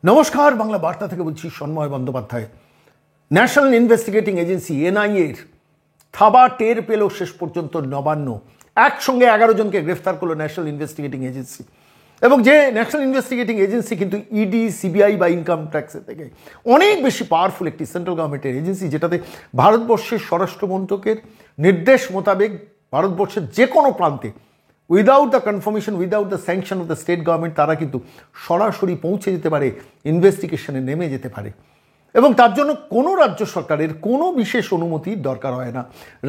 নমস্কার, বাংলা বার্তা থেকে বলছি Sanmoy Bandyopadhyay. National investigating agency এনআইএর থাবা টের পেল শেষ পর্যন্ত নবান্ন। একসঙ্গে 11 জনকে গ্রেফতার করলো ন্যাশনাল ইনভেস্টিগেটিং এজেন্সি। এবং যে ন্যাশনাল ইনভেস্টিগেটিং এজেন্সি কিন্তু ইডি, সিবিআই বা ইনকাম ট্যাক্সের থেকে অনেক বেশি পাওয়ারফুল একটি সেন্ট্রাল গভর্নমেন্টের এজেন্সি, যেটাতে ভারতবর্ষের স্বরাষ্ট্র মন্ত্রকের নির্দেশ মোতাবেক ভারতবর্ষের যে কোনো প্রান্তে without the confirmation, without the sanction of the state government তারা কিন্তু সরাসরি পৌঁছে যেতে পারে, ইনভেস্টিগেশনে নেমে যেতে পারে। এবং তার জন্য কোনো রাজ্য সরকারের কোনো বিশেষ অনুমতির দরকার হয় না।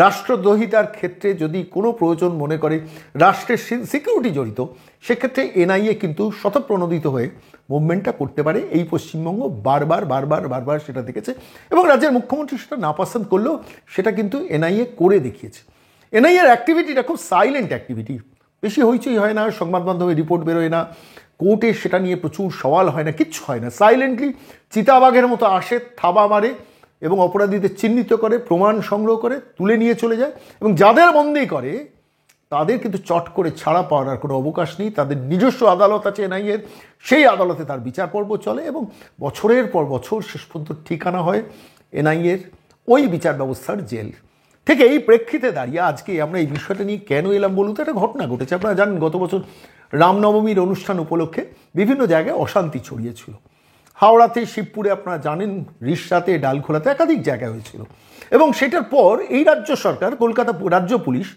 রাষ্ট্রদ্রোহিতার ক্ষেত্রে যদি কোনো প্রয়োজন মনে করে রাষ্ট্রের সিকিউরিটি জড়িত, সেক্ষেত্রে এনআইএ কিন্তু স্বতঃপ্রণোদিত হয়ে মুভমেন্টটা করতে পারে। এই পশ্চিমবঙ্গ বারবার সেটা দেখেছে এবং রাজ্যের মুখ্যমন্ত্রী সেটা নাপসন্দ করলেও সেটা কিন্তু এনআইএ করে দেখিয়েছে। এনআইএর অ্যাক্টিভিটিটা খুব সাইলেন্ট অ্যাক্টিভিটি, বেশি হইচই হয় না, সংবাদ মাধ্যমে রিপোর্ট বেরোয় না, কোর্টে সেটা নিয়ে প্রচুর সওয়াল হয় না, কিচ্ছু হয় না। সাইলেন্টলি চিতাবাঘের মতো আসে, থাবা মারে এবং অপরাধীদের চিহ্নিত করে, প্রমাণ সংগ্রহ করে তুলে নিয়ে চলে যায়। এবং যাদের বন্দি করে তাদের কিন্তু চট করে ছাড়া পাওয়ার আর কোনো অবকাশ নেই। তাদের নিজস্ব আদালত আছে এনআইএর, সেই আদালতে তার বিচার পর্ব চলে এবং বছরের পর বছর শেষ পর্যন্ত ঠিকানা হয় এনআইএর ওই বিচার ব্যবস্থার জেল। ঠিক এই প্রেক্ষিতে দাঁড়িয়ে আজকে আমরা এই বিষয়টা নিয়ে কেন এলাম বলুন তো, একটা ঘটনা ঘটেছে। আপনারা জানেন গত বছর রামনবমীর অনুষ্ঠান উপলক্ষে বিভিন্ন জায়গায় অশান্তি ছড়িয়েছিল। হাওড়াতে, শিবপুরে, আপনারা জানেন, রিষড়াতে, ডালখোলাতে একাধিক জায়গায় হয়েছিল। এবং সেটার পর এই রাজ্য সরকার, কলকাতা রাজ্য পুলিশ,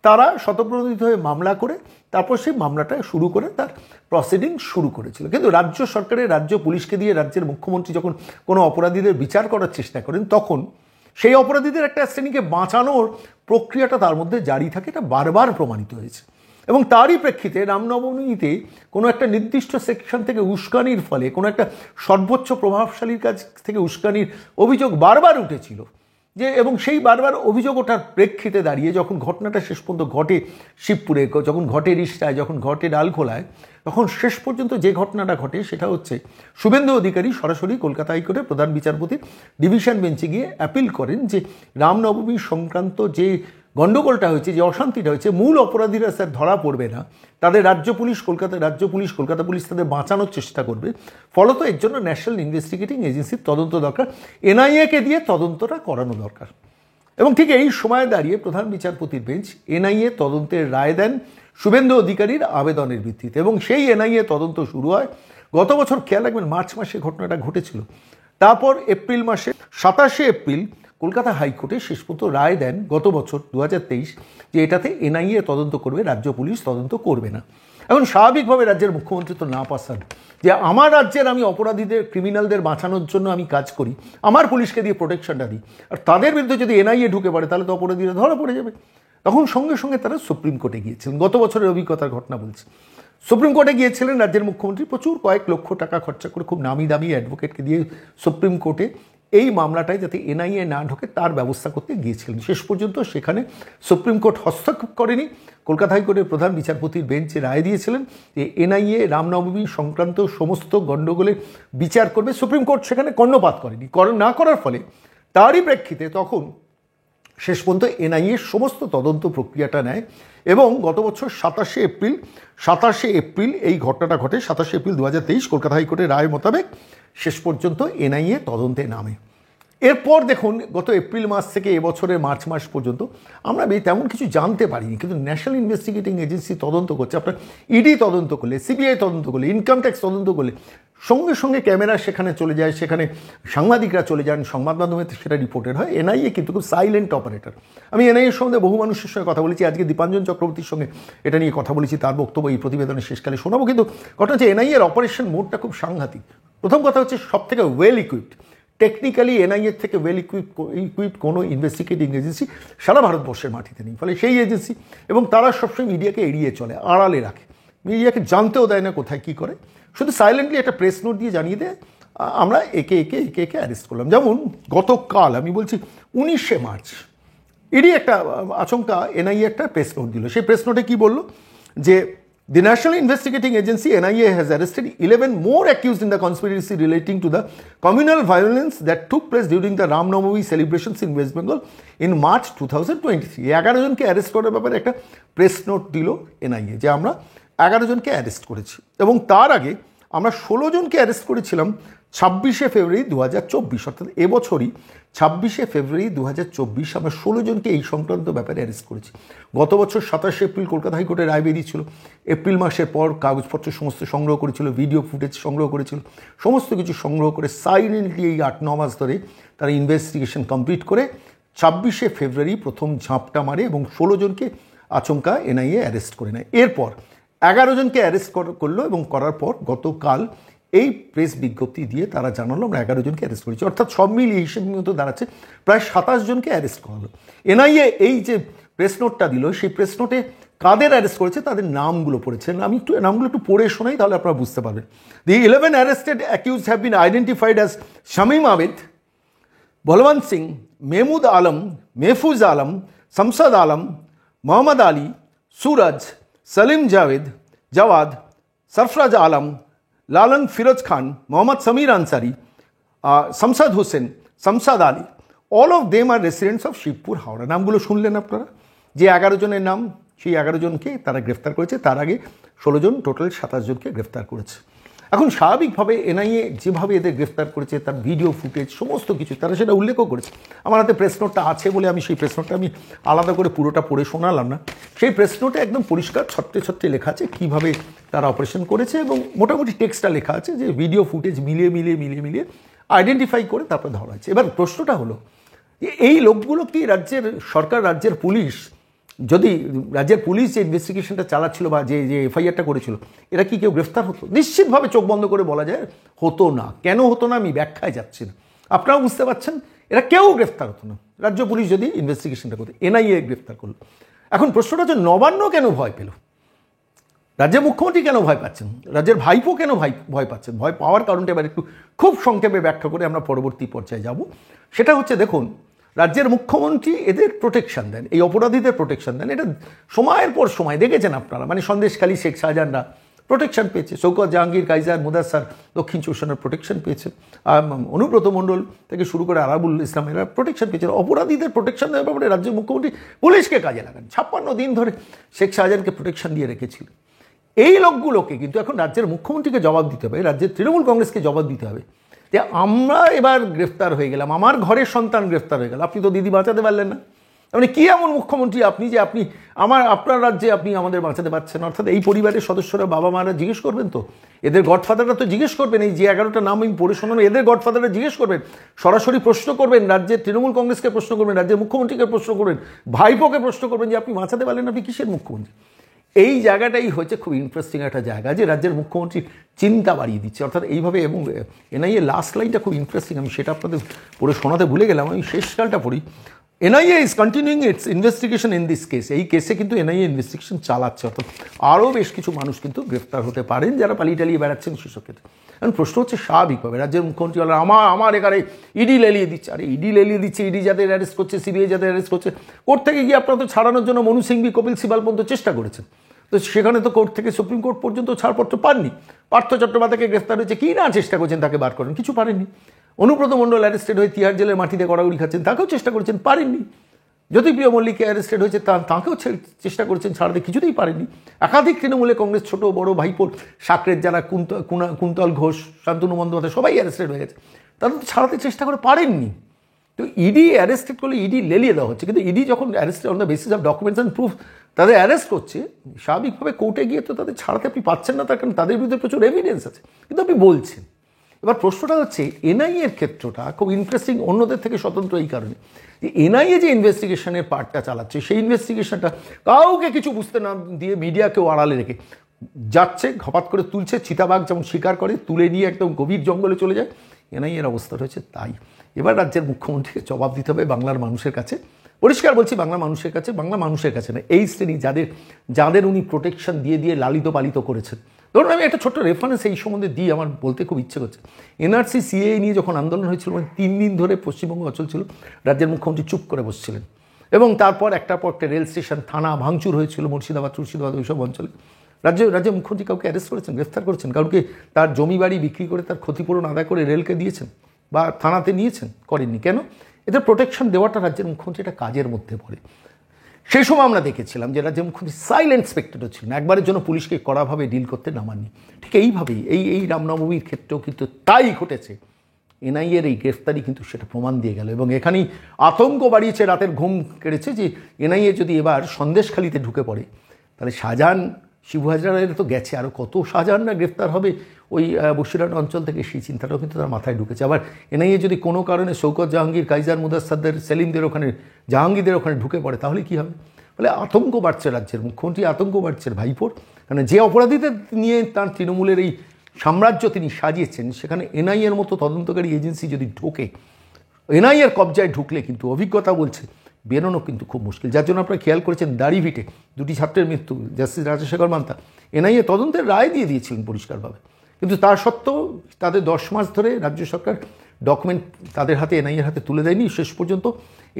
তারা স্বতঃপ্রণোদিত হয়ে মামলা করে তারপর সেই মামলাটা শুরু করে তার প্রসিডিং শুরু করেছিল। কিন্তু রাজ্য সরকারের রাজ্য পুলিশকে দিয়ে রাজ্যের মুখ্যমন্ত্রী যখন কোনো অপরাধীদের বিচার করার চেষ্টা করেন, তখন সেই অপরাধীদের একটা শ্রেণীকে বাঁচানোর প্রক্রিয়াটা তার মধ্যে জারি থাকে। এটা বারবার প্রমাণিত হয়েছে। এবং তারই প্রেক্ষিতে রামনবমীতে কোনো একটা নির্দিষ্ট সেকশন থেকে উস্কানির ফলে, কোনো একটা সর্বোচ্চ প্রভাবশালীর কাছ থেকে উস্কানির অভিযোগ বারবার উঠেছিল যে, এবং সেই বারবার অভিযোগ ওঠার প্রেক্ষিতে দাঁড়িয়ে যখন ঘটনাটা শেষ পর্যন্ত ঘটে শিবপুরে, যখন ঘটে রিষড়ায়, যখন ঘটে ডালখোলায়, তখন শেষ পর্যন্ত যে ঘটনাটা ঘটে সেটা হচ্ছে শুভেন্দু অধিকারী সরাসরি কলকাতা হাইকোর্টের প্রধান বিচারপতির ডিভিশন বেঞ্চে গিয়ে অ্যাপিল করেন যে রামনবমী সংক্রান্ত যে গণ্ডগোলটা হয়েছে, যে অশান্তিটা হয়েছে, মূল অপরাধীরা স্যার ধরা পড়বে না, তাদের রাজ্য পুলিশ কলকাতা পুলিশ তাদের বাঁচানোর চেষ্টা করবে। ফলত এর জন্য ন্যাশনাল ইনভেস্টিগেটিং এজেন্সির তদন্ত দরকার, এনআইএকে দিয়ে তদন্তটা করানো দরকার। এবং ঠিক এই সময় দাঁড়িয়ে প্রধান বিচারপতির বেঞ্চ এনআইএ তদন্তের রায় দেন শুভেন্দু অধিকারীর আবেদনের ভিত্তিতে। এবং সেই এনআইএ তদন্ত শুরু হয় গত বছর, খেয়াল রাখবেন, মার্চ মাসে ঘটনাটা ঘটেছিল। তারপর এপ্রিল মাসে 27শে এপ্রিল কলকাতা হাইকোর্টে শেষ পর্যন্ত রায় দেন গত বছর 2023 যে এটাতে এনআইএ তদন্ত করবে, রাজ্য পুলিশ তদন্ত করবে না। এখন স্বাভাবিকভাবে রাজ্যের মুখ্যমন্ত্রী তো না পাসান যে আমার রাজ্যের আমি অপরাধীদের, ক্রিমিনালদের বাঁচানোর জন্য আমি কাজ করি, আমার পুলিশকে দিয়ে প্রোটেকশনটা দিই, আর তাদের বিরুদ্ধে যদি এনআইএ ঢুকে পড়ে তাহলে তো অপরাধীরা ধরা পড়ে যাবে। তখন সঙ্গে সঙ্গে তারা সুপ্রিম কোর্টে গিয়েছিলেন। গত বছরের অভিজ্ঞতার ঘটনা বলছি। সুপ্রিম কোর্টে গিয়েছিলেন রাজ্যের মুখ্যমন্ত্রী, প্রচুর কয়েক লক্ষ টাকা খরচা করে খুব নামি দামি অ্যাডভোকেটকে দিয়ে সুপ্রিম কোর্টে এই মামলাটায় যাতে এনআইএ না ঢোকে তার ব্যবস্থা করতে গিয়েছিলেন। শেষ পর্যন্ত সেখানে সুপ্রিম কোর্ট হস্তক্ষেপ করেনি। কলকাতা হাইকোর্টের প্রধান বিচারপতির বেঞ্চে রায় দিয়েছিলেন যে এনআইএ রামনবমী সংক্রান্ত সমস্ত গণ্ডগোলের বিচার করবে। সুপ্রিম কোর্ট সেখানে কর্ণপাত করেনি। না করার ফলে তারই প্রেক্ষিতে তখন শেষ পর্যন্ত এনআইএ সমস্ত তদন্ত প্রক্রিয়াটা নেয়। এবং গত বছর 27শে এপ্রিল এই ঘটনাটা ঘটে। 27শে এপ্রিল 2023 কলকাতা হাইকোর্টের রায় মোতাবেক শেষ পর্যন্ত এনআইএ তদন্তে নামে। এরপর দেখুন গত এপ্রিল মাস থেকে এবছরের মার্চ মাস পর্যন্ত আমরা তেমন কিছু জানতে পারিনি, কিন্তু ন্যাশনাল ইনভেস্টিগেটিং এজেন্সি তদন্ত করছে। আপনার ইডি তদন্ত করলে, সিবিআই তদন্ত করলে, ইনকাম ট্যাক্স তদন্ত করলে সঙ্গে সঙ্গে ক্যামেরা সেখানে চলে যায়, সেখানে সাংবাদিকরা চলে যান, সংবাদ মাধ্যমে সেটা রিপোর্টেড হয়। এনআইএ কিন্তু খুব সাইলেন্ট অপারেটর। আমি এনআইএর সম্বন্ধে বহু মানুষের সঙ্গে কথা বলেছি, আজকে দীপাঞ্জন চক্রবর্তীর সঙ্গে এটা নিয়ে কথা বলেছি, তার বক্তব্য এই প্রতিবেদনের শেষকালে শোনাবো। কিন্তু ঘটনা হচ্ছে এনআইএর অপারেশন মোডটা খুব সাংঘাতিক। প্রথম কথা হচ্ছে সব থেকে ওয়েল ইকুইপড, টেকনিক্যালি এনআইএর থেকে ওয়েল ইকুইপড কোনো ইনভেস্টিগেটিং এজেন্সি সারা ভারতবর্ষের মাটিতে নেই। ফলে সেই এজেন্সি, এবং তারা সবসময় মিডিয়াকে এড়িয়ে চলে, আড়ালে রাখে, মিডিয়াকে জানতেও দেয় না কোথায় কী করে, শুধু সাইলেন্টলি একটা প্রেস নোট দিয়ে জানিয়ে দেয় আমরা একে অ্যারেস্ট করলাম। যেমন গতকাল আমি বলছি 19শে মার্চ ইডি একটা আচমকা এনআইএ একটা প্রেস নোট দিল। সেই প্রেস নোটে কী বললো যে the National Investigating Agency NIA has arrested 11 more accused in the conspiracy relating to the communal violence that took place during the Ram Navami celebrations in West Bengal in March 2023. 11 জনকে arrest করার ব্যাপারে একটা press note দিল NIA যে আমরা 11 জনকে arrest করেছি। এবং তার আগে আমরা 16 জনকে অ্যারেস্ট করেছিলাম 26শে ফেব্রুয়ারি 2024, অর্থাৎ এবছরই 26শে ফেব্রুয়ারি 2024 আমরা 16 জনকে এই সংক্রান্ত ব্যাপারে অ্যারেস্ট করেছি। গত বছর 27শে এপ্রিল কলকাতা হাইকোর্টে রায় বেরিয়েছিল। এপ্রিল মাসের পর কাগজপত্র সমস্ত সংগ্রহ করেছিল, ভিডিও ফুটেজ সংগ্রহ করেছিল, সমস্ত কিছু সংগ্রহ করে সাইলেন্টলি এই 8-9 মাস ধরে তারা ইনভেস্টিগেশন কমপ্লিট করে 26শে ফেব্রুয়ারি প্রথম ঝাঁপটা মারে এবং 16 জনকে আচমকা এনআইএ অ্যারেস্ট করে নেয়। এরপর 11 জনকে অ্যারেস্ট করলো এবং করার পর গতকাল এই প্রেস বিজ্ঞপ্তি দিয়ে তারা জানালো আমরা 11 জনকে অ্যারেস্ট করেছি, অর্থাৎ সব মিলিয়ে হিসেব মতো দাঁড়াচ্ছে প্রায় 27 জনকে অ্যারেস্ট করা হলো। এনআইএ এই যে প্রেস নোটটা দিল, সেই প্রেস নোটে কাদের অ্যারেস্ট করেছে তাদের নামগুলো পড়েছেন। আমি নামগুলো একটু পড়ে শোনাই, তাহলে আপনারা বুঝতে পারবেন। The 11 arrested accused have been identified as Shamim Abed, Balwant Singh, Mehmood Alam, Mehfuz Alam, Shamshad Alam, Mohammad Ali, Suraj, Salim Jawad, Sarfaraz Alam, Lalan Firoz Khan, Mohammad Sameer Ansari, Shamshad Hossain, Shamshad Ali, all of them are residents of Shibpur, Howrah. নামগুলো শুনলেন আপনারা, যে 11 জনের নাম, সেই 11 জনকে তারা গ্রেফতার করেছে। তার আগে 16 জন, টোটাল 27 জনকে গ্রেফতার করেছে। এখন স্বাভাবিকভাবে এনআইএ যেভাবে এদের গ্রেফতার করেছে, তার ভিডিও ফুটেজ সমস্ত কিছু তারা সেটা উল্লেখও করেছে। আমার হাতে প্রেস নোটটা আছে বলে আমি সেই প্রেস নোটটা আমি আলাদা করে পুরোটা পড়ে শোনালাম না। সেই প্রেস নোটে একদম পরিষ্কার ছত্রে লেখা আছে কীভাবে তারা অপারেশন করেছে এবং মোটামুটি টেক্সটটা লেখা আছে যে ভিডিও ফুটেজ মিলিয়ে আইডেন্টিফাই করে তারপর ধরা হয়েছে। এবার প্রশ্নটা হলো, এই লোকগুলো কি রাজ্যের সরকার, রাজ্যের পুলিশ, যদি রাজ্যের পুলিশ যে ইনভেস্টিগেশনটা চালাচ্ছিল বা যে এফআইআরটা করেছিল, এরা কি কেউ গ্রেফতার হতো? নিশ্চিতভাবে চোখ বন্ধ করে বলা যায় হতো না। কেন হতো না আমি ব্যাখ্যায় যাচ্ছি না, আপনারাও বুঝতে পারছেন। এরা কেউ গ্রেফতার হতো না রাজ্য পুলিশ যদি ইনভেস্টিগেশনটা করতো। এনআইএ গ্রেফতার করলো। এখন প্রশ্নটা হচ্ছে নবান্ন কেন ভয় পেল? রাজ্যের মুখ্যমন্ত্রী কেন ভয় পাচ্ছেন? রাজ্যের ভাইপো কেন ভয় পাচ্ছেন? ভয় পাওয়ার কারণটা এবার একটু খুব সংক্ষেপে ব্যাখ্যা করে আমরা পরবর্তী পর্যায়ে যাব। সেটা হচ্ছে, দেখুন, রাজ্যের মুখ্যমন্ত্রী এদের প্রোটেকশন দেন, এই অপরাধীদের প্রোটেকশন দেন। এটা সময়ের পর সময় দেখেছেন আপনারা, মানে সন্দেশখালী শেখ শাহজাহানরা প্রোটেকশন পেয়েছে, শৌকত জাহাঙ্গীর, কাইজার, মুদাস্সার দক্ষিণ চৌষানের প্রোটেকশন পেয়েছে, অনুব্রত মণ্ডল থেকে শুরু করে আরাবুল ইসলাম এরা প্রোটেকশন পেয়েছে। অপরাধীদের প্রোটেকশন দেওয়ার ব্যাপারে রাজ্যের মুখ্যমন্ত্রী পুলিশকে কাজে লাগান। 56 দিন ধরে শেখ শাহজাহানকে প্রোটেকশন দিয়ে রেখেছিলেন। এই লোকগুলোকে কিন্তু এখন রাজ্যের মুখ্যমন্ত্রীকে জবাব দিতে হবে, রাজ্যের তৃণমূল কংগ্রেসকে জবাব দিতে হবে যে আমরা এবার গ্রেফতার হয়ে গেলাম, আমার ঘরের সন্তান গ্রেফতার হয়ে গেল, আপনি তো দিদি বাঁচাতে পারলেন না। মানে কী এমন মুখ্যমন্ত্রী আপনি যে আপনি আপনার রাজ্যে আপনি আমাদের বাঁচাতে পারছেন? অর্থাৎ এই পরিবারের সদস্যরা, বাবা মারা জিজ্ঞেস করবেন তো, এদের গডফাদাররা তো জিজ্ঞেস করবেন, এই যে 11টা নাম আমি পড়ে শোনানো, এদের গডফাদাররা জিজ্ঞেস করবেন, সরাসরি প্রশ্ন করবেন, রাজ্যের তৃণমূল কংগ্রেসকে প্রশ্ন করবেন, রাজ্যের মুখ্যমন্ত্রীকে প্রশ্ন করবেন, ভাইপোকে প্রশ্ন করবেন যে আপনি বাঁচাতে পারলেন, আপনি কিসের মুখ্যমন্ত্রী? এই জায়গাটাই হচ্ছে খুব ইন্টারেস্টিং একটা জায়গা, যে রাজ্যের মুখ্যমন্ত্রী চিন্তা বাড়িয়ে দিচ্ছে অর্থাৎ এইভাবে। এবং এনআইএ লাস্ট লাইনটা খুব ইন্টারেস্টিং, আমি সেটা আপনাদের পড়ে শোনাতে ভুলে গেলাম, আমি শেষকালটা পড়ি। NIA is continuing it's investigation in this case. এই কেসে কিন্তু এনআইএ ইনভেস্টিগেশন চালাচ্ছে, অর্থাৎ আরও বেশ কিছু মানুষ কিন্তু গ্রেফতার হতে পারেন যারা টালিয়ে বেড়াচ্ছেন সেসব ক্ষেত্রে। এখন প্রশ্ন হচ্ছে, স্বাভাবিকভাবে রাজ্যের মুখ্যমন্ত্রী বলেন আমার এখানে ইডি লেলিয়ে দিচ্ছে। আরে ইডি লেলিয়ে দিচ্ছে, ইডি যাদের অ্যারেস্ট করছে, সিবিআই যাদের অ্যারেস্ট করছে, কোর্ট থেকে গিয়ে আপনারা তো ছাড়ানোর জন্য মনু সিংভি, কপিল সিবাল পর্যন্ত চেষ্টা করেছেন, তো সেখানে তো কোর্ট থেকে সুপ্রিম কোর্ট পর্যন্ত ছাড়পত্র পাননি। পার্থ চট্টোপাধ্যায়কে গ্রেফতার হয়েছে, কি না চেষ্টা করছেন তাকে বার করেন, কিছু পারেননি। অনুব্রত মণ্ডল অ্যারেস্টেড হয়ে তিহার জেলের মাটিতে গড়াগড়ি খাচ্ছেন, তাকেও চেষ্টা করেছেন, পারেননি। জ্যোতিপ্রিয় মল্লিককে অ্যারেস্টেড হয়েছে, তাঁকেও চেষ্টা করেছেন ছাড়াতে, কিছুতেই পারেননি। একাধিক তৃণমূলে কংগ্রেস ছোট বড় ভাইপোর সাকরের যারা কুন্তল ঘোষ, শান্তনু বন্দ্যোপাধ্যায় সবাই অ্যারেস্টেড হয়ে গেছে, তাদের তো ছাড়াতে চেষ্টা করে পারেননি। তো ইডি অ্যারেস্টেড করলে ইডি লেলিয়ে দেওয়া হচ্ছে, কিন্তু ইডি যখন arrested on the basis of documents and proof তাদের অ্যারেস্ট করছে, স্বাভাবিকভাবে কোর্টে গিয়ে তো তাদের ছাড়াতে আপনি পাচ্ছেন না, তার কারণ তাদের বিরুদ্ধে প্রচুর এভিডেন্স আছে, কিন্তু আপনি বলছেন। এবার প্রশ্নটা হচ্ছে, এনআইএর ক্ষেত্রটা খুব ইন্টারেস্টিং অন্যদের থেকে স্বতন্ত্র এই কারণে যে এনআইএ যে ইনভেস্টিগেশনের পার্টটা চালাচ্ছে, সেই ইনভেস্টিগেশনটা কাউকে কিছু বুঝতে না দিয়ে মিডিয়াকেও আড়ালে রেখে যাচ্ছে, হঠাৎ করে তুলছে, চিতাবাঘ যেমন শিকার করে তুলে নিয়ে একদম গভীর জঙ্গলে চলে যায়। এনআইএর অবস্থা রয়েছে তাই। এবার রাজ্যের মুখ্যমন্ত্রীকে জবাব দিতে হবে বাংলার মানুষের কাছে, পরিষ্কার বলছি, বাংলা মানুষের কাছে না, এই শ্রেণী যাদের উনি প্রোটেকশন দিয়ে লালিত পালিত করেছেন। ধরুন আমি একটা ছোট্ট রেফারেন্স এই সম্বন্ধে দিই, আমার বলতে খুব ইচ্ছে করছে। এনআরসি সিএএ নিয়ে যখন আন্দোলন হয়েছিল, মানে 3 দিন ধরে পশ্চিমবঙ্গ অচল ছিল, রাজ্যের মুখ্যমন্ত্রী চুপ করে বসছিলেন, এবং তারপর একটার পর একটা রেল স্টেশন, থানা ভাঙচুর হয়েছিল মুর্শিদাবাদ ওইসব অঞ্চলে। রাজ্যের মুখ্যমন্ত্রী কাউকে অ্যারেস্ট করেছেন, গ্রেফতার করেছেন? কাউকে তার জমি বাড়ি বিক্রি করে তার ক্ষতিপূরণ আদায় করে রেলকে দিয়েছেন বা থানাতে নিয়েছেন? করেননি। কেন? এদের প্রোটেকশন দেওয়াটা রাজ্যের মুখ্যমন্ত্রী একটা কাজের মধ্যে পড়ে। সেই সময় আমরা দেখেছিলাম যে রাজ্যের মুখ্যমন্ত্রী সাইলেন্ট স্পেক্টেটর ছিলেন, একবারের জন্য পুলিশকে কড়াভাবে ডিল করতে নামাননি। ঠিক এইভাবেই এই রামনবমীর ক্ষেত্রেও কিন্তু তাই ঘটেছে। এনআইএর এই গ্রেফতারি কিন্তু সেটা প্রমাণ দিয়ে গেল, এবং এখানেই আতঙ্ক বাড়িয়েছে, রাতের ঘুম কেড়েছে যে এনআইএ যদি এবার সন্দেশখালিতে ঢুকে পড়ে, তাহলে শাহজাহান শিবু হাজারের তো গেছে, আরও কত শাহজাহানরা গ্রেফতার হবে ওই বসিরহাট অঞ্চল থেকে, সেই চিন্তাটাও কিন্তু তার মাথায় ঢুকেছে। আবার এনআইএ যদি কোনো কারণে শৌকত জাহাঙ্গীর, কাইজার মুদাস্সারদের, সেলিমদের ওখানে, জাহাঙ্গীরদের ওখানে ঢুকে পড়ে, তাহলে কী হবে? ফলে আতঙ্ক বাড়ছে রাজ্যের, মুখ্যমন্ত্রী আতঙ্ক বাড়ছে ভাইপোর, কারণ যে অপরাধীদের নিয়ে তার তৃণমূলের এই সাম্রাজ্য তিনি সাজিয়েছেন, সেখানে এনআইএর মতো তদন্তকারী এজেন্সি যদি ঢোকে, এনআইএর কবজায় ঢুকলে কিন্তু অভিজ্ঞতা বলছে বেরোনো কিন্তু খুব মুশকিল। যার জন্য আপনারা খেয়াল করেছেন দাড়িভিটে দুটি ছাত্রের মৃত্যু, জাস্টিস রাজশেখর মান্তা এনআইএ তদন্তের রায় দিয়ে দিয়েছিলেন পরিষ্কারভাবে, কিন্তু তা সত্ত্বেও তাদের 10 মাস ধরে রাজ্য সরকার ডকুমেন্ট তাদের হাতে, এনআইএর হাতে তুলে দেয়নি। শেষ পর্যন্ত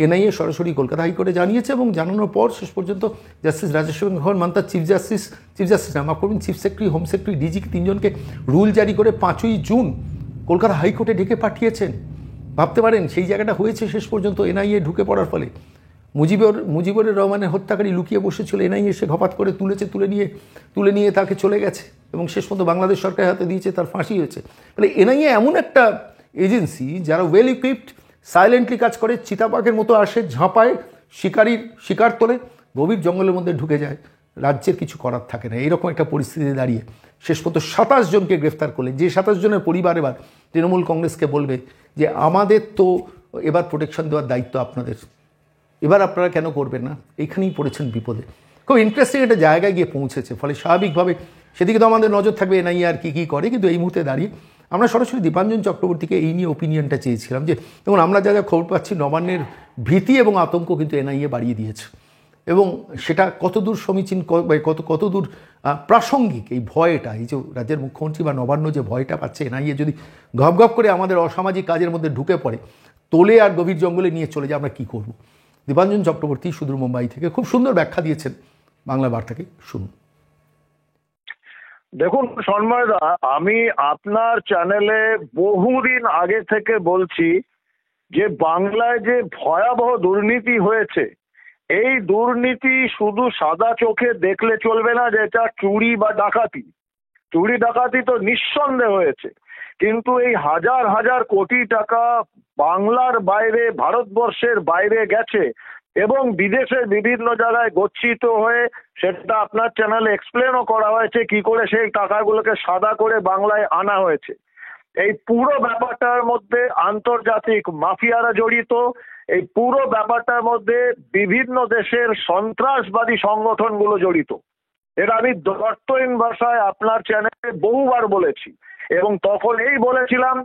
এনআইএ সরাসরি কলকাতা হাইকোর্টে জানিয়েছে, এবং জানানোর পর শেষ পর্যন্ত justice Rajashekhar Mantha chief justice না, মাফ করবেন, চিফ সেক্রেটারি, হোম সেক্রেটারি, ডিজিকে তিনজনকে রুল জারি করে 5ই জুন কলকাতা হাইকোর্টে ডেকে পাঠিয়েছেন। ভাবতে পারেন সেই জায়গাটা হয়েছে শেষ পর্যন্ত এনআইএ ঢুকে পড়ার ফলে। মুজিবুর রহমানের হত্যাকারী লুকিয়ে বসেছিল, এনআইএ এসে ঘপাত করে তুলে নিয়ে তাকে চলে গেছে, এবং শেষ পর্যন্ত বাংলাদেশ সরকারের হাতে দিয়েছে, তার ফাঁসি হয়েছে। ফলে এনআইএ এমন একটা এজেন্সি যারা ওয়েল ইকুইপড, সাইলেন্টলি কাজ করে, চিতাবাঘের মতো আসে, ঝাঁপায়, শিকার তোলে, গভীর জঙ্গলের মধ্যে ঢুকে যায়, রাজ্যের কিছু করার থাকে না। এইরকম একটা পরিস্থিতি দাঁড়িয়ে শেষ পর্যন্ত 27 জনকে গ্রেফতার করলেন, যে 27 জনের পরিবার এবার তৃণমূল কংগ্রেসকে বলবে যে আমাদের তো এবার প্রোটেকশন দেওয়ার দায়িত্ব আপনাদের, এবার আপনারা কেন করবেন না? এইখানেই পড়েছেন বিপদে। খুব ইন্টারেস্টিং একটা জায়গায় গিয়ে পৌঁছেছে, ফলে স্বাভাবিকভাবে সেদিকে তো আমাদের নজর থাকবে এনআইএ আর কী করে। কিন্তু এই মুহূর্তে দাঁড়িয়ে আমরা সরাসরি দীপাঞ্জন চক্রবর্তীকে এই নিয়ে ওপিনিয়নটা চেয়েছিলাম যে দেখুন, আমরা যা যা খবর পাচ্ছি, নবান্নের ভীতি এবং আতঙ্ক কিন্তু এনআইএ বাড়িয়ে দিয়েছে, এবং সেটা কতদূর সমীচীন, কতদূর প্রাসঙ্গিক এই ভয়টা, এই যে রাজ্যের মুখ্যমন্ত্রী বা নবান্ন যে ভয়টা পাচ্ছে, এনআইএ যদি ঘপ করে আমাদের অসামাজিক কাজের মধ্যে ঢুকে পড়ে, তোলে আর গভীর জঙ্গলে নিয়ে চলে যায়, আমরা কী করব? দীপাঞ্জন চক্রবর্তী সুদূর মুম্বাই থেকে খুব সুন্দর ব্যাখ্যা দিয়েছেন, বাংলা বার্তাকে শুনুন। দেখুন সন্ময়দা, আমি আপনার চ্যানেলে বহুদিন আগে থেকে বলছি যে বাংলায় যে ভয়াবহ দুর্নীতি হয়েছে, এই দুর্নীতি শুধু সাদা চোখে দেখলে চলবে না যে এটা চুরি বা ডাকাতি। চুরি ডাকাতি তো নিঃসন্দেহ হয়েছে, কিন্তু এই হাজার হাজার কোটি টাকা বাংলার বাইরে, ভারতবর্ষের বাইরে গেছে এবং বিদেশের বিভিন্ন জায়গায় গচ্ছিত হয়ে, সেটা আপনার চ্যানেলে এক্সপ্লেনও করা হয়েছে কি করে সেই টাকাগুলোকে সাদা করে বাংলায় আনা হয়েছে। এই পুরো ব্যাপারটার মধ্যে আন্তর্জাতিক মাফিয়ারা জড়িত, এই পুরো ব্যাপারটার মধ্যে বিভিন্ন দেশের সন্ত্রাসবাদী সংগঠনগুলো জড়িত। এটা আমি দর্থহীন ভাষায় আপনার চ্যানেলে বহুবার বলেছি, এবং তখন এই বলেছিলাম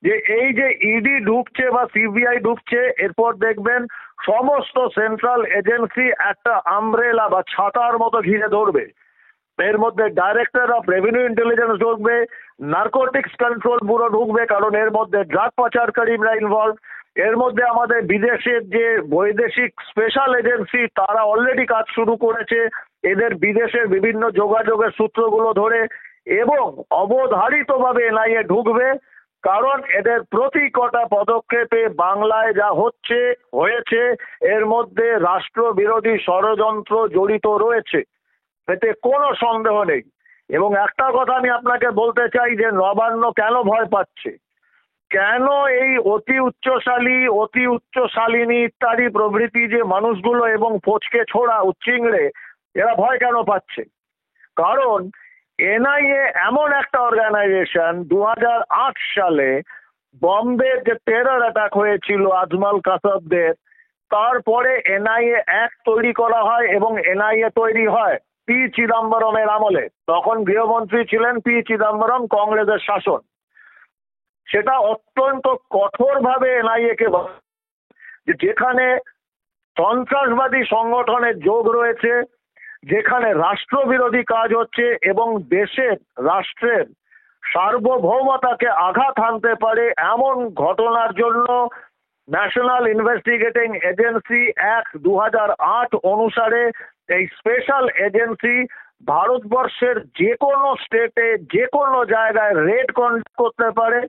যে এই যে ইডি ঢুকছে বা সিবিআই ঢুকছে, এরপর দেখবেন সমস্ত সেন্ট্রাল এজেন্সি একটা আমব্রেলা বা ছাতার মতো ঘিরে ধরবে। এর মধ্যে ডাইরেক্টর অফ রেভিনিউ ইন্টেলিজেন্স ঢুকবে, নার্কোটিক্স কন্ট্রোল ব্যুরো ঢুকবে, কারণ এর মধ্যে ড্রাগ পাচারকারীরা ইনভলভ। এর মধ্যে আমাদের বিদেশের যে বৈদেশিক স্পেশাল এজেন্সি, তারা অলরেডি কাজ শুরু করেছে এদের বিদেশের বিভিন্ন যোগাযোগের সূত্রগুলো ধরে, এবং অবধারিতভাবে এনআইএ ঢুকবে, কারণ এদের প্রতি কটা পদক্ষেপে বাংলায় যা হয়েছে এর মধ্যে রাষ্ট্রবিরোধী ষড়যন্ত্র জড়িত রয়েছে, এতে কোনো সন্দেহ নেই। এবং একটা কথা আমি আপনাকে বলতে চাই যে নবান্ন কেন ভয় পাচ্ছে, কেন এই অতি উচ্চশালিনী ইত্যাদি প্রভৃতি যে মানুষগুলো এবং ফচকে ছোড়া উচ্চিংড়ে, এরা ভয় কেন পাচ্ছে? কারণ এনআইএ এমন একটা অর্গানাইজেশন, 2008 সালে বম্বে যে টেরর অ্যাটাক হয়েছিল আজমল কাসাবদের, তারপরে এনআইএ অ্যাক্ট তৈরি করা হয় এবং এনআইএ তৈরি হয় পি চিদম্বরমের আমলে। তখন গৃহমন্ত্রী ছিলেন পি চিদম্বরম, কংগ্রেসের শাসন। সেটা অত্যন্ত কঠোরভাবে এনআইএ কে যেখানে সন্ত্রাসবাদী সংগঠনের যোগ রয়েছে, যেখানে রাষ্ট্রবিরোধী কাজ হচ্ছে এবং রাষ্ট্রের সার্বভৌমতাকে আঘাত হানতে পারে এমন ঘটনার জন্য ন্যাশনাল ইনভেস্টিগেটিং এজেন্সি অ্যাক্ট 2008 অনুসারে এই স্পেশাল এজেন্সি ভারতবর্ষের যে কোনো স্টেটে, যে কোনো জায়গায় রেড কন্ডাক্ট করতে পারে,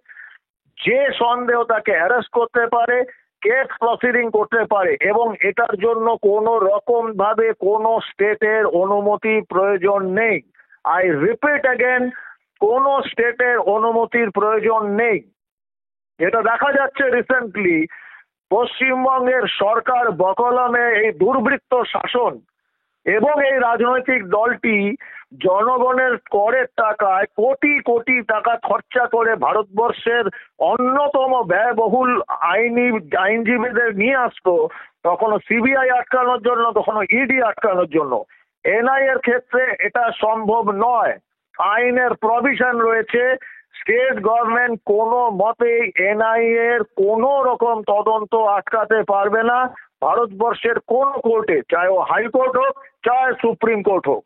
যে সন্দেহ তাকে অ্যারেস্ট করতে পারে, কেস প্রসিডিং করতে পারে এবং এটার জন্য কোনো রকম ভাবে কোনো স্টেটের অনুমতি প্রয়োজন নেই। আই রিপিট অ্যাগেন, কোনো স্টেটের অনুমতির প্রয়োজন নেই। এটা দেখা যাচ্ছে রিসেন্টলি পশ্চিমবঙ্গের সরকার বকলমে এই দুর্বৃত্ত শাসন এবং এই রাজনৈতিক দলটি জনগণের করের টাকায় কোটি কোটি টাকা খরচা করে ভারতবর্ষের অন্যতম ব্যয়বহুল আইনজীবীদের নিয়ে আসতো, কখনো সিবিআই আটকানোর জন্য, কখনো ইডি আটকানোর জন্য। এনআই এর ক্ষেত্রে এটা সম্ভব নয়। আইনের প্রভিশন রয়েছে, স্টেট গভর্নমেন্ট কোনো মতেই এনআই এর কোনো রকম তদন্ত আটকাতে পারবে না ভারতবর্ষের কোন কোর্টে, চাहे ও হাইকোর্ট হোক, চাहे সুপ্রিম কোর্ট হোক।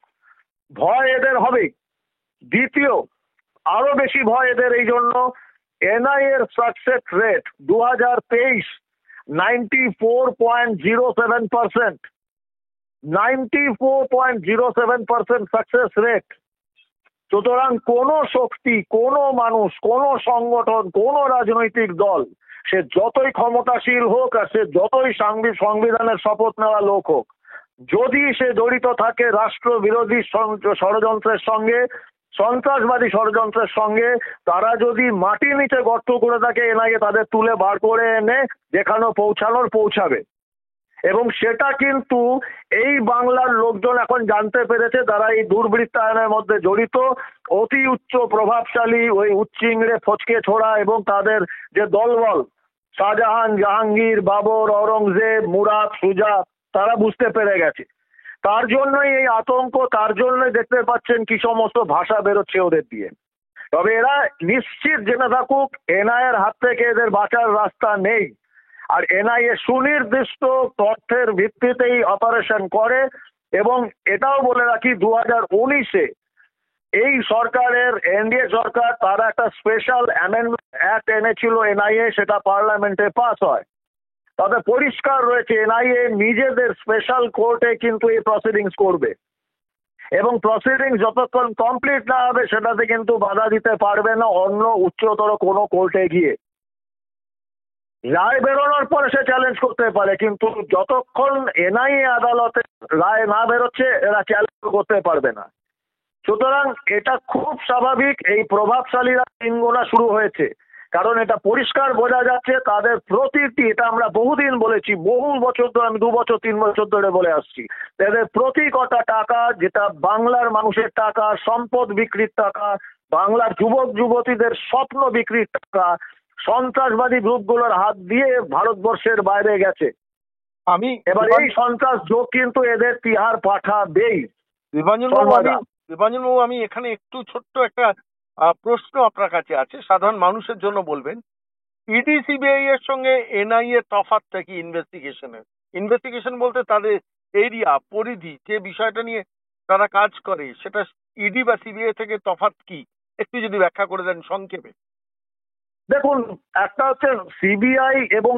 ভয় এদের হবে। দ্বিতীয়, আরো বেশি ভয় এদের এই জন্য, এনআই এর সাকসেস রেট 2023 94.07%, 94.07% সাকসেস রেট। সুতরাং কোন শক্তি, কোন মানুষ, কোন সংগঠন, কোন রাজনৈতিক দল, সে যতই ক্ষমতাশীল হোক আর সে যতই সংবিধানের শপথ নেওয়া লোক হোক, যদি সে জড়িত থাকে রাষ্ট্র বিরোধী ষড়যন্ত্রের সঙ্গে, সন্ত্রাসবাদী ষড়যন্ত্রের সঙ্গে, তারা যদি মাটির নিচে গর্ত করে থাকে, এনআইএ তাদের তুলে বার করে এনে যেখানে পৌঁছানোর পৌঁছাবে। এবং সেটা কিন্তু এই বাংলার লোকজন এখন জানতে পেরেছে, তারা এই দুর্বৃত্তায়নের মধ্যে জড়িত, অতি উচ্চ প্রভাবশালী ওই উচ্চিংড়ে ফচকে ছোড়া এবং তাদের যে দলবল, শাহজাহান, জাহাঙ্গীর, বাবর, অরঙ্গজেব, মুরাদ, সুজা, তারা বুঝতে পেরে গেছে। তার জন্যই এই আতঙ্ক, তার জন্যই দেখতে পাচ্ছেন কি সমস্ত ভাষা বেরোচ্ছে ওদের দিয়ে। তবে এরা নিশ্চিত জেনে থাকুক, এনআইএর হাত থেকে এদের বাঁচার রাস্তা নেই। আর এনআইএ সুনির্দিষ্ট তথ্যের ভিত্তিতেই অপারেশন করে। এবং এটাও বলে রাখি, 2019-এ এই সরকারের, এনডিএ সরকার, তারা একটা স্পেশাল অ্যামেন্ডমেন্ট অ্যাক্ট এনেছিল এনআইএ, সেটা পার্লামেন্টে পাস হয়। তাতে পরিষ্কার রয়েছে এনআইএ নিজেদের স্পেশাল কোর্টে কিন্তু এই প্রসিডিংস করবে এবং প্রসিডিংস যতক্ষণ কমপ্লিট না হবে সেটাতে কিন্তু বাধা দিতে পারবে না অন্য উচ্চতর কোনো কোর্টে গিয়ে। রায় বেরোনোর পরে সে চ্যালেঞ্জ করতে পারে, কিন্তু যতক্ষণ এনআইএ আদালতে রায় না বেরোচ্ছে এরা চ্যালেঞ্জ করতে পারবে না। সুতরাং এটা খুব স্বাভাবিক, এই প্রভাবশালীরা তিনগুণা শুরু হয়েছে। কারণ এটা পরিষ্কার বোঝা যাচ্ছে তাদের প্রতিটি, এটা আমরা বহুদিন বলেছি, বহু বছর ধরে, আমি 2 বছর 3 বছর ধরে বলে আসছি, তাদের প্রতি কটা টাকা, যেটা বাংলার মানুষের টাকা, সম্পদ বিক্রির টাকা, বাংলার যুবক যুবতীদের স্বপ্ন বিক্রির টাকা, সন্ত্রাসবাদী গ্রুপগুলোর হাত দিয়ে ভারতবর্ষের বাইরে গেছে। আমি এবার এই সন্ত্রাস যোগ কিন্তু এদের তিহার পাঠাবেই। বিভাঞ্জনবাবু, আমি এখানে একটু ছোট্ট একটা প্রশ্ন আপনার কাছে আছে, সাধারণ মানুষের জন্য বলবেন। ইডি সিবিআই এর সঙ্গে এনআইএ তফাৎটা কি ইনভেস্টিগেশনের? ইনভেস্টিগেশন বলতে তাদের এরিয়া, পরিধি, যে বিষয়টা নিয়ে তারা কাজ করে, সেটা ইডি বা সিবিআই থেকে তফাৎ কি, একটু যদি ব্যাখ্যা করে দেন সংক্ষেপে। দেখুন, একটা হচ্ছে সিবিআই এবং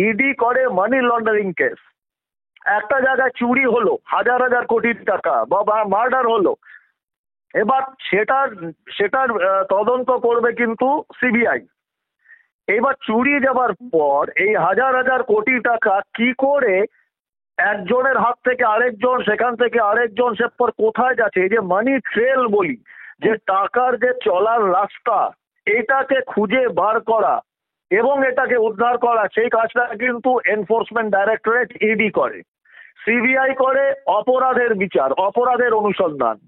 ইডি করে মানি লন্ডারিং কেস। একটা জায়গায় চুরি হলো হাজার হাজার কোটি টাকা বা মার্ডার হলো, এবার সেটার তদন্ত করবে কিন্তু সিবিআই। এবার চুরি যাবার পর এই হাজার হাজার কোটি টাকা কি করে একজনের হাত থেকে আরেকজন, সেখান থেকে আরেকজন, সে পর কোথায় যাচ্ছে, এই যে মানি ট্রেল বলি, যে টাকার যে চলার রাস্তা, এটাকে খুঁজে বার করা এবং এটাকে উদ্ধার করা, সেই কাজটা কিন্তু এনফোর্সমেন্ট ডাইরেক্টরেট ইডি করে। সিবিআই করে অপরাধের বিচার, অপরাধের অনুসন্ধান।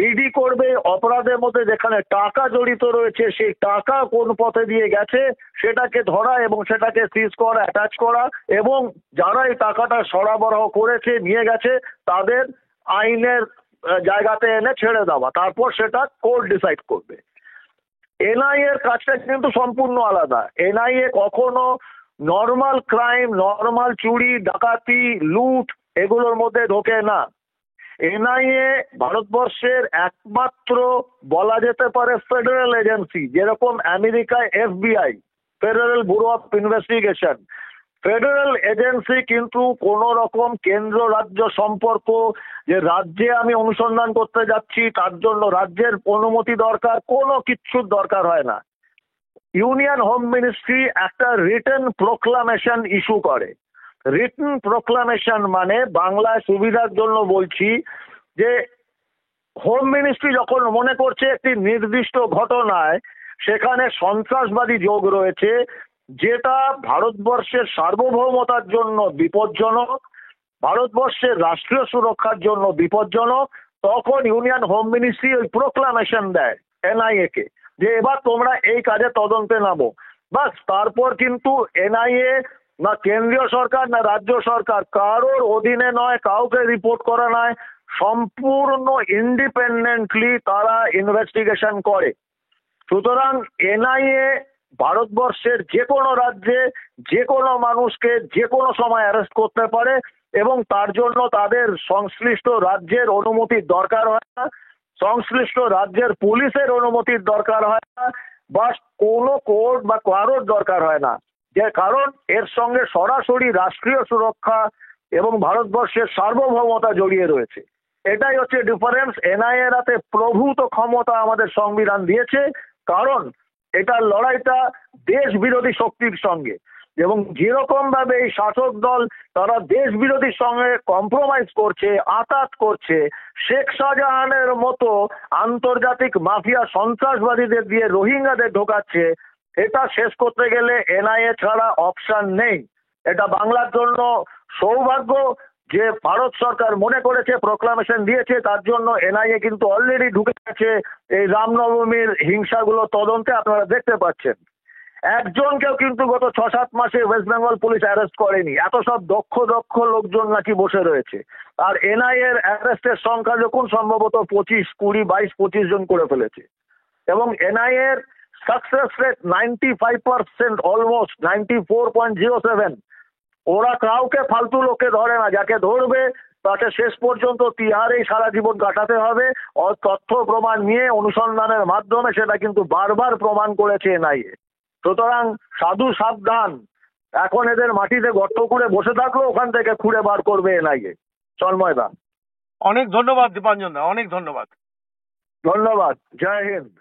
ইডি করবে অপরাধের মধ্যে যেখানে টাকা জড়িত রয়েছে, সেই টাকা কোন পথে দিয়ে গেছে সেটাকে ধরা এবং সেটাকে সিজ করা, অ্যাটাচ করা, এবং যারা এই টাকাটা সরবরাহ করেছে, নিয়ে গেছে, তাদের আইনের জায়গাতে এনে ছেড়ে দেওয়া। তারপর সেটা কোর্ট ডিসাইড করবে। এনআইএ এর কাজটা কিন্তু সম্পূর্ণ আলাদা। এনআইএ কখনো নর্মাল ক্রাইম, নর্মাল চুরি, ডাকাতি, লুট এগুলোর মধ্যে ঢোকে না। এনআইএ ভারতবর্ষের একমাত্র বলা যেতে পারে ফেডারেল এজেন্সি, যেরকম আমেরিকায় FBI, federal bureau of investigation. Federal agency কিন্তু কোন রকম কেন্দ্র রাজ্য সম্পর্ক, যে রাজ্যে আমি অনুসন্ধান করতে যাচ্ছি তার জন্য রাজ্যের অনুমতি দরকার, কোনো কিচ্ছুর দরকার হয় না। ইউনিয়ন হোম মিনিস্ট্রি একটা রিটেন প্রোক্লামেশন ইস্যু করে। রিটেন প্রোক্লামেশন মানে বাংলায় সুবিধার জন্য বলছি যে হোম মিনিস্ট্রি যখন মনে করছে একটি নির্দিষ্ট ঘটনায় সেখানে সন্ত্রাসবাদী যোগ রয়েছে, যেটা ভারতবর্ষের সার্বভৌমতার জন্য বিপজ্জনক, ভারতবর্ষের রাষ্ট্রীয় সুরক্ষার জন্য বিপজ্জনক, তখন ইউনিয়ন হোম মিনিস্ট্রি ওই প্রোক্লামেশন দেয় এনআইএ কে যে এবার তোমরা এই কাজে তদন্তে নামো। বাস, তারপর কিন্তু এনআইএ না কেন্দ্রীয় সরকার না রাজ্য সরকার কারোর অধীনে নয়, কাউকে রিপোর্ট করা নয়, সম্পূর্ণ ইন্ডিপেন্ডেন্টলি তারা ইনভেস্টিগেশন করে। সুতরাং এনআইএ ভারতবর্ষের যে কোনো রাজ্যে যে কোনো মানুষকে যে কোনো সময় অ্যারেস্ট করতে পারে এবং তার জন্য তাদের সংশ্লিষ্ট রাজ্যের অনুমতির দরকার হয় না, সংশ্লিষ্ট রাজ্যের পুলিশের অনুমতির দরকার হয় না, বা কোনো কোর্ট বা কারোর দরকার হয় না। যে কারণ এর সঙ্গে সরাসরি রাষ্ট্রীয় সুরক্ষা এবং ভারতবর্ষের সার্বভৌমতা জড়িয়ে রয়েছে। এটাই হচ্ছে ডিফারেন্স। এনআইএ রাতে প্রভূত ক্ষমতা আমাদের সংবিধান দিয়েছে, কারণ এটার লড়াইটা দেশ বিরোধী শক্তির সঙ্গে, এবং যেরকম ভাবে এই শাসক দল তারা দেশ বিরোধীর সঙ্গে কম্প্রোমাইজ করছে, আঁতাত করছে, শেখ শাহজাহানের মতো আন্তর্জাতিক মাফিয়া সন্ত্রাসবাদীদের দিয়ে রোহিঙ্গাদের ঢোকাচ্ছে, এটা শেষ করতে গেলে এনআইএ ছাড়া অপশন নেই। এটা বাংলার জন্য সৌভাগ্য যে ভারত সরকার মনে করেছে, প্রোক্লামেশন দিয়েছে, তার জন্য এনআইএ কিন্তু অলরেডি ঢুকে গেছে এই রামনবমীর হিংসাগুলো তদন্তে। আপনারা দেখতে পাচ্ছেন একজনকেও কিন্তু গত 6-7 মাসে ওয়েস্ট বেঙ্গল পুলিশ অ্যারেস্ট করেনি। এত সব দক্ষ দক্ষ লোকজন নাকি বসে রয়েছে, আর এনআইএ এর অ্যারেস্টের সংখ্যা যখন সম্ভবত 25, 20, 22, 25 জন করে ফেলেছে, এবং এনআইএ এর সাকসেস রেট 95%, অলমোস্ট 94.07। ওরা কাউকে ফালতু লোককে ধরে না, যাকে ধরবে তাকে শেষ পর্যন্ত তিহারেই সারা জীবন কাটাতে হবে। তথ্য প্রমাণ নিয়ে অনুসন্ধানের মাধ্যমে সেটা কিন্তু বারবার প্রমাণ করেছে এনআইএ। সুতরাং সাধু সাবধান, এখন এদের মাটিতে গর্ত করে বসে থাকলো, ওখান থেকে খুঁড়ে বার করবে এনআইএ। চন্ময় দা, অনেক ধন্যবাদ দীপাঞ্জন দা, অনেক ধন্যবাদ। ধন্যবাদ, জয় হিন্দ।